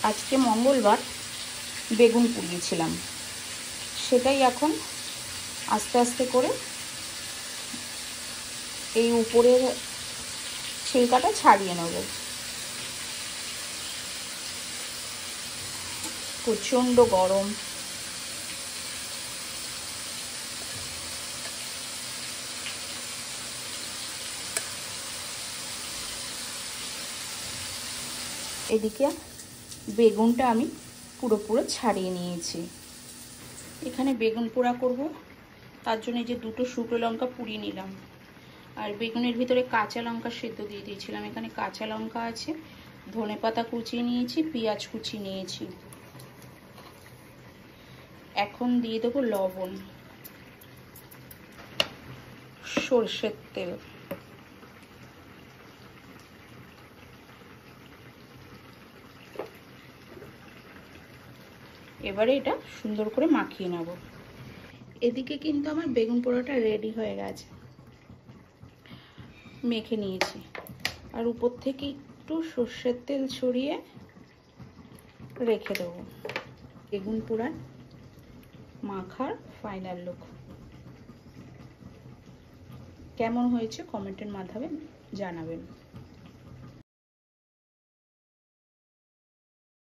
আজকে মঙ্গলবার বেগুন পুড়িয়েছিলাম, সেটাই এখন আস্তে আস্তে করে এই উপরের ছিলকাটা ছাড়িয়ে নেব। প্রচণ্ড গরম, এদিকে বেগুনটা আমি পুরো ছাড়িয়ে নিয়েছি। এখানে বেগুন পোড়া করব, তার জন্য যে দুটো শুকনো লঙ্কা পুড়িয়ে নিলাম, আর বেগুনের ভিতরে কাঁচা লঙ্কা সেদ্ধ দিয়ে দিয়েছিলাম। এখানে কাঁচা লঙ্কা আছে, ধনেপাতা কুচিয়ে নিয়েছি, পেঁয়াজ কুচি নিয়েছি। এখন দিয়ে দেবো লবণ, সরষের তেল, এবারে এটা সুন্দর করে মাখিয়ে নেব। এদিকে কিন্তু আমার বেগুন পোড়াটা রেডি হয়ে গেছে, মেখে নিয়েছি। আর উপর থেকে একটু সর্ষের তেল ছড়িয়ে রেখে দেবো। বেগুন পোড়া মাখার ফাইনাল লুক কেমন হয়েছে কমেন্টের মাধ্যমে জানাবেন।